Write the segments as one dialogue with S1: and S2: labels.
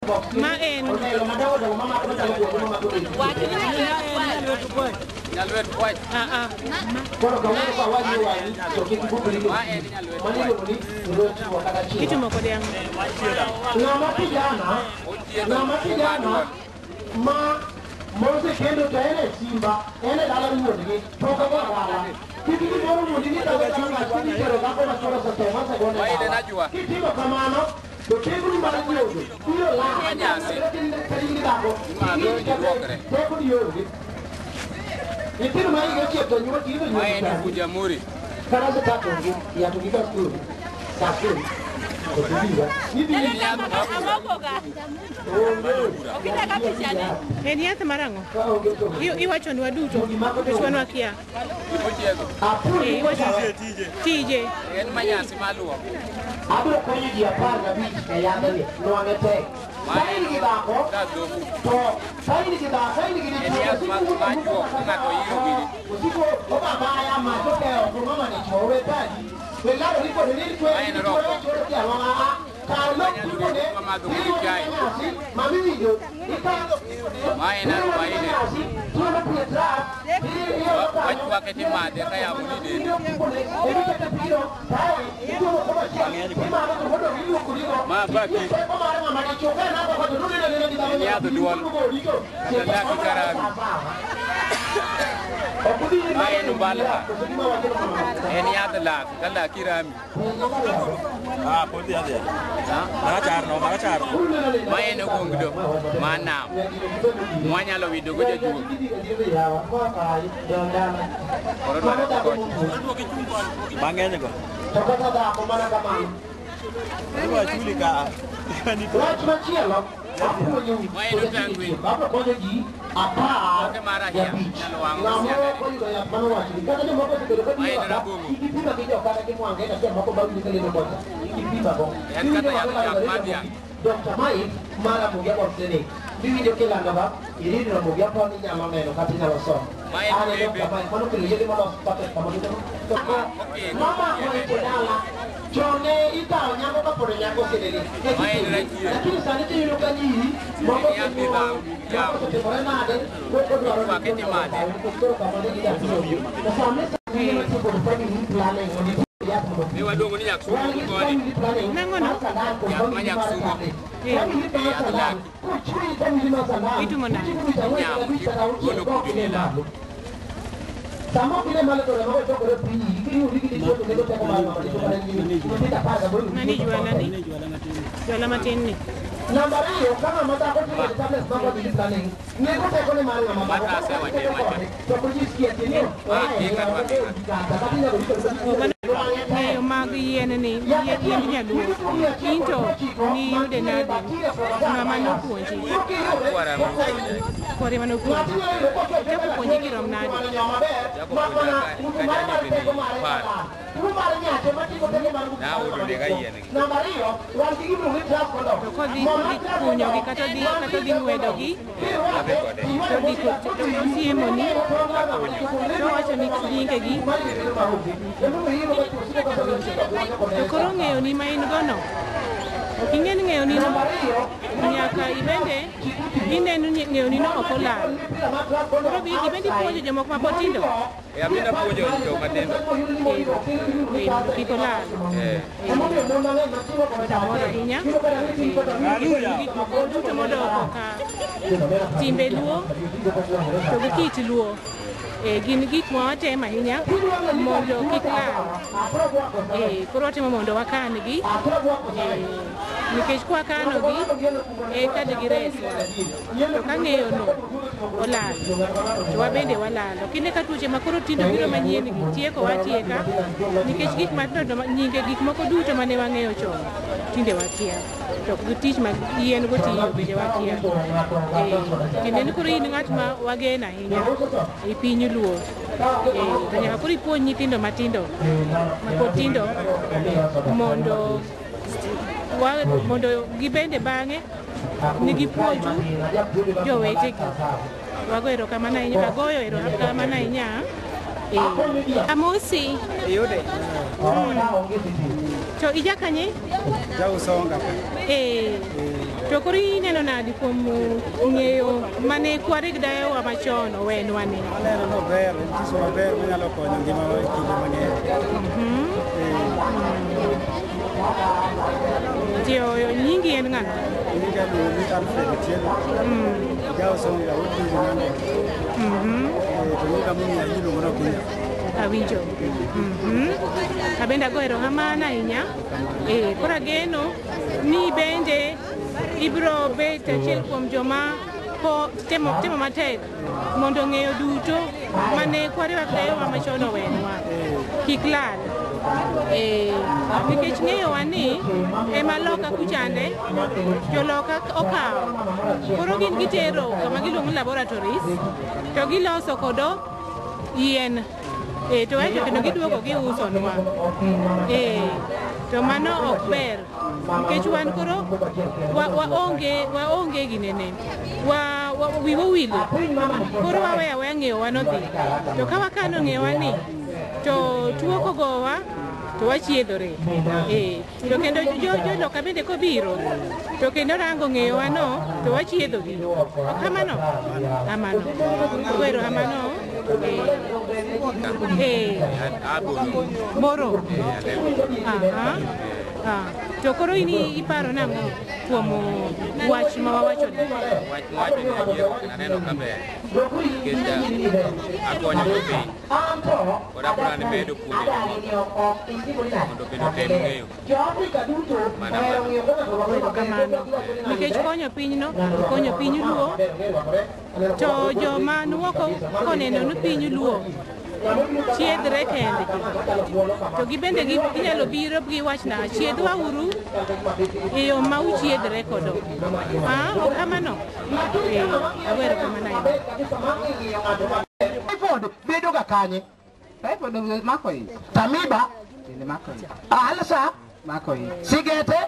S1: Ma en kitu moko diang
S2: nama kijana ma Mose kendo tayene simba ene dala ruodgi toka wala kiti moro ruodgi daga chunga chini pero kako na chora sa toma sa gone kiti kamano to kebru mara yodo iyo la anyasi kiti dako kiti yodo kiti mai yoki to nyuma kiti yodo mai ni kujamuri kana sa tato ya to kika skuru sakuru
S1: en yath marango iwacho ndwa duto chwanwa kia tije
S3: en manyasi maluwo
S2: abro konyo ji 15 e yadhe nwang'e tek saini gi dhako to saini gi dhako saini gi osiko obabaya macho keo kumama ni chowe tadi welaro lipo ni chowe kia longa Carlo Pipone, Mami Video,
S3: Maena Rubaine, watu wakati made kaya munide mabaki ya duwan ada kikaran maenu balha eni adla kala kirami
S4: poti ada mara charno
S3: maenu gongdo mana mwanya lo wido goje juo
S4: bangenya ko
S2: Dr. Mike mara mugia borsene video ke langa ba ini no mugia ko ni nyalo neno kati nyalo so ale Dr. Mike kono ke yede mo paket kamodi to mama ko ni dala jone ita nyako ka pore nyako sedeli lakini sani te yuno kani mo ko ni ya ko te pore na de ko dwaro
S3: paket made
S2: ko kamodi ya so samne ni ko ko pani ni plane ngoni
S3: ni wadongo ni yaksumo ngoni
S1: nangono
S3: ya manyaksumo
S1: itu mana
S3: gono kudinila
S2: sama kile mala to mo to ko pri kiri uri kiri to ko ko mala ma to kala ni kita paga bolu
S1: nani juala matini
S2: nambari hiyo kama mata ko tuna tablet mambo di planning ni ko te ko ni mala ma
S3: mata sawa je maji
S2: to ko jisikia tini
S1: ng'eyo mag yien ni yien nyaluo into ni yude nade ng'ama nopuonji kware manopuonji japo puonji girom nade
S3: na udo de ga yien
S1: to kodhi kunyogi kata dhi ng'wedogi to dhi siemoni to wacho ni nyingegi to koro ng'eyo ni ma in gono ok ing'e ni ng'eyo ni no nyaka ibende ineno ni ng'eyo ni no ok olal koro ibende ipuonjo jomoko mapod tindo
S3: abinda puonjo joma tindo
S1: kik olal moro ahinya gik moko duto modoko ka timbe luo to gi kit luo gin gik ma watemo ahinya mondo kik lal koro watemo mondo wakan gi nikech kwakano gi ka de gireswa to ka ng'eyo no olal to wabende walalo kinde ka tuoche makoro tindo biro manyien gi tieko watieka nikech gik matindo nyinge gik moko duto mane wang'eyo chon tinde wakia to gi tich ma yien go tiyo bende wakia kinde ni koro in ng'at ma wageno ahinya e piny luo to nyaka koro ipuonj nyithindo matindo mapod tindo mondo gibende bang'e ni gipuonju jowetegi wagoyo erokamano ahinya agoyo erokamano ahinya amosi To ija kanye?
S5: Jausonga.
S1: To koro ineno nadi kuom ng'eyo mane kware dayo wa machon owenwa ni?
S5: Aneno maber, nyiso maber manyalo konyo ngimawa e kinde mang'eny.
S1: Tio nyingi en ng'ano?
S5: Nyinga ni Alfred Otieno. Jausonga otiyo ng'ano. To nyinga mung'eyo iluongo no Kinya.
S1: Awinjo. Abenda goero hamana ahinya. Koro ageno ni bende ibro bet achiel kuom joma temo matek mondo ng'eyo duto mane kwarewa dayowa machon owenwa kik lal. Nikech ng'eyowa ni ema loka kuchande joloka okawo. Koro gin gitero kama giluongo laboratories to giloso kodo yien. To aeto kendo giduogo giusonwa. To mano ok ber nikech wan koro waonge ginene wiwa wile koro waweya weya ng'eyowa nodhi to ka wakano ng'eyowa ni to tuo kogowa to wachiedhore. To kendo joloka bende kobiro to kendo rango ng'eyowa no to wachiedhogi. Kamano kwero kamano. Moro. To koro ini iparo nang'o kuom wach ma wawacho ni?
S3: Wach mawacho ni ajiero aneno kaber nikech akonyo jopiny kod aparo ni medo puonjo mondo kendo tem ng'eyo mana
S1: kamano. Nikech konyo piny luo to joma nuoko koneno ni piny luo chiedhre kende to gibende ginyalo biro giwachna chiedhwa uru e yo ma uchiedhre kodo. Kamano. Awero kamano.
S2: Typhoid bedo ga kanye?
S6: Typhoid mako yi.
S2: Tamiba?
S6: Bende mako yi.
S2: Alsa?
S6: Mako yi.
S2: Sigete?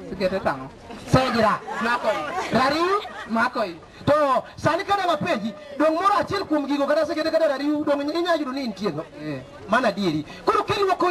S6: Sigete tango.
S2: Segira?
S6: Mako yi.
S2: Rariu?
S6: Mako yi.
S2: To sani kada mapenji dong moro achiel kuom gigo kada sigete kada rariu dong inya yudo ni intiego. Mana dieri. Koro kiluoko